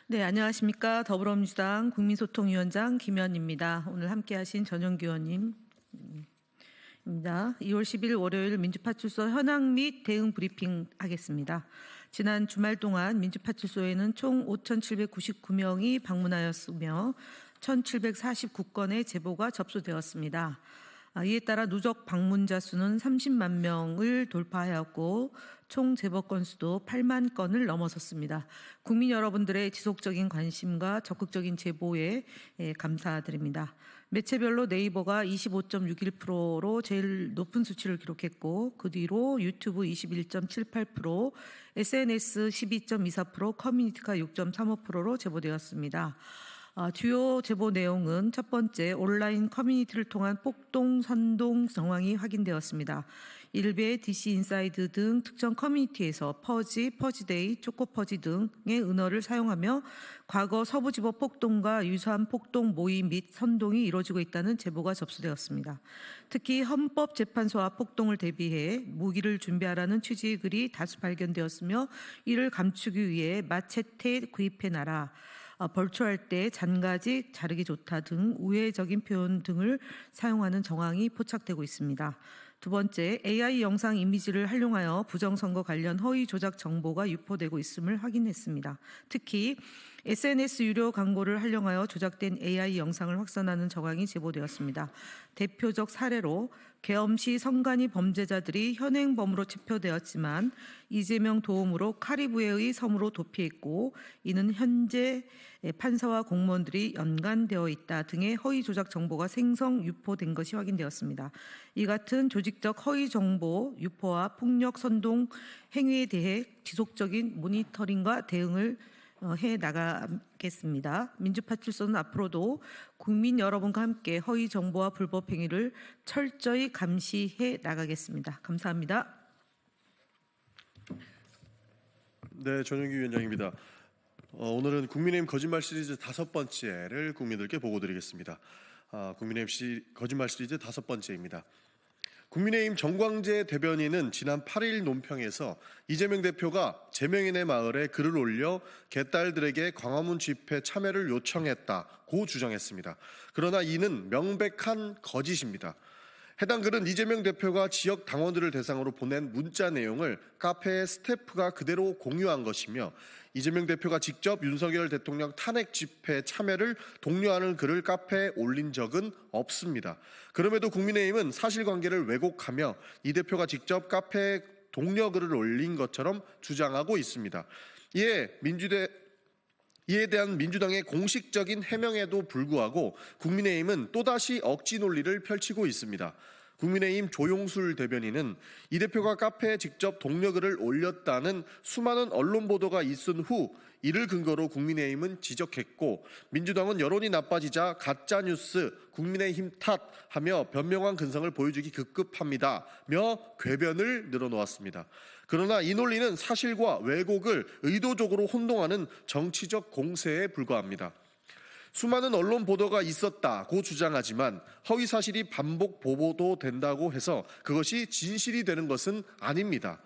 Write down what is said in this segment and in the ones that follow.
네, 안녕하십니까. 더불어민주당 국민소통위원장 김현입니다. 오늘 함께하신 전용기 의원님입니다. 2월 10일 월요일 민주파출소 현황 및 대응 브리핑 하겠습니다. 지난 주말 동안 민주파출소에는 총 5,799명이 방문하였으며 1,749건의 제보가 접수되었습니다. 이에 따라 누적 방문자 수는 30만 명을 돌파하였고 총 제보 건수도 8만 건을 넘어섰습니다. 국민 여러분들의 지속적인 관심과 적극적인 제보에 감사드립니다. 매체별로 네이버가 25.61%로 제일 높은 수치를 기록했고 그 뒤로 유튜브 21.78%, SNS 12.24%, 커뮤니티가 6.35%로 제보되었습니다. 주요 제보 내용은 첫 번째, 온라인 커뮤니티를 통한 폭동, 선동 정황이 확인되었습니다. 일베, DC인사이드 등 특정 커뮤니티에서 퍼지, 퍼지데이, 초코퍼지 등의 은어를 사용하며 과거 서부지법 폭동과 유사한 폭동 모임 및 선동이 이루어지고 있다는 제보가 접수되었습니다. 특히 헌법재판소와 폭동을 대비해 무기를 준비하라는 취지의 글이 다수 발견되었으며 이를 감추기 위해 마체테 구입해놔라, 벌초할 때 잔가지 자르기 좋다 등 우회적인 표현 등을 사용하는 정황이 포착되고 있습니다. 두 번째, AI 영상 이미지를 활용하여 부정선거 관련 허위 조작 정보가 유포되고 있음을 확인했습니다. 특히 SNS 유료 광고를 활용하여 조작된 AI 영상을 확산하는 정황이 제보되었습니다. 대표적 사례로 계엄 시 선관위 범죄자들이 현행범으로 체포되었지만 이재명 도움으로 카리브해의 섬으로 도피했고 이는 현재 판사와 공무원들이 연관되어 있다 등의 허위 조작 정보가 생성 유포된 것이 확인되었습니다. 이 같은 조직적 허위 정보 유포와 폭력 선동 행위에 대해 지속적인 모니터링과 대응을 해 나가겠습니다. 민주파출소는 앞으로도 국민 여러분과 함께 허위 정보와 불법 행위를 철저히 감시해 나가겠습니다. 감사합니다. 네, 전용기 위원장입니다. 오늘은 국민의힘 거짓말 시리즈 5번째를 국민들께 보고드리겠습니다. 국민의힘 거짓말 시리즈 5번째입니다. 국민의힘 정광재 대변인은 지난 8일 논평에서 이재명 대표가 제명인의 마을에 글을 올려 개딸들에게 광화문 집회 참여를 요청했다고 주장했습니다. 그러나 이는 명백한 거짓입니다. 해당 글은 이재명 대표가 지역 당원들을 대상으로 보낸 문자 내용을 카페의 스태프가 그대로 공유한 것이며 이재명 대표가 직접 윤석열 대통령 탄핵 집회 참여를 독려하는 글을 카페에 올린 적은 없습니다. 그럼에도 국민의힘은 사실관계를 왜곡하며 이 대표가 직접 카페에 독려 글을 올린 것처럼 주장하고 있습니다. 이에 대한 민주당의 공식적인 해명에도 불구하고 국민의힘은 또다시 억지 논리를 펼치고 있습니다. 국민의힘 조용술 대변인은 이 대표가 카페에 직접 독려글을 올렸다는 수많은 언론 보도가 있은 후 이를 근거로 국민의힘은 지적했고 민주당은 여론이 나빠지자 가짜뉴스 국민의힘 탓하며 변명한 근성을 보여주기 급급합니다며 궤변을 늘어놓았습니다. 그러나 이 논리는 사실과 왜곡을 의도적으로 혼동하는 정치적 공세에 불과합니다. 수많은 언론 보도가 있었다고 주장하지만 허위 사실이 반복 보도된다고 해서 그것이 진실이 되는 것은 아닙니다.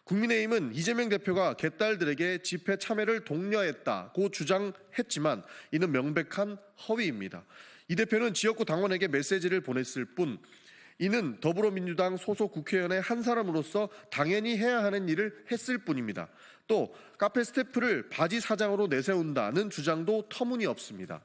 국민의힘은 이재명 대표가 개딸들에게 집회 참여를 독려했다고 주장했지만 이는 명백한 허위입니다. 이 대표는 지역구 당원에게 메시지를 보냈을 뿐 이는 더불어민주당 소속 국회의원의 한 사람으로서 당연히 해야 하는 일을 했을 뿐입니다. 또 카페 스태프를 바지 사장으로 내세운다는 주장도 터무니없습니다.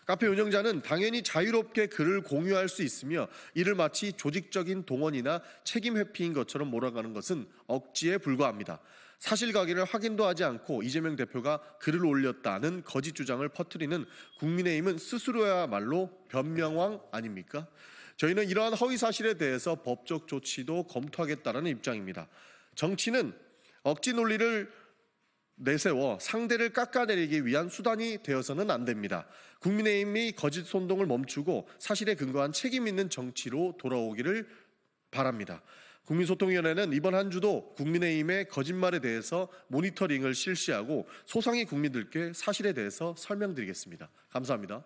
카페 운영자는 당연히 자유롭게 글을 공유할 수 있으며 이를 마치 조직적인 동원이나 책임 회피인 것처럼 몰아가는 것은 억지에 불과합니다. 사실관계를 확인도 하지 않고 이재명 대표가 글을 올렸다는 거짓 주장을 퍼뜨리는 국민의힘은 스스로야말로 변명왕 아닙니까? 저희는 이러한 허위 사실에 대해서 법적 조치도 검토하겠다는 입장입니다. 정치는 억지 논리를 내세워 상대를 깎아내리기 위한 수단이 되어서는 안 됩니다. 국민의힘이 거짓 선동을 멈추고 사실에 근거한 책임 있는 정치로 돌아오기를 바랍니다. 국민소통위원회는 이번 한 주도 국민의힘의 거짓말에 대해서 모니터링을 실시하고 소상히 국민들께 사실에 대해서 설명드리겠습니다. 감사합니다.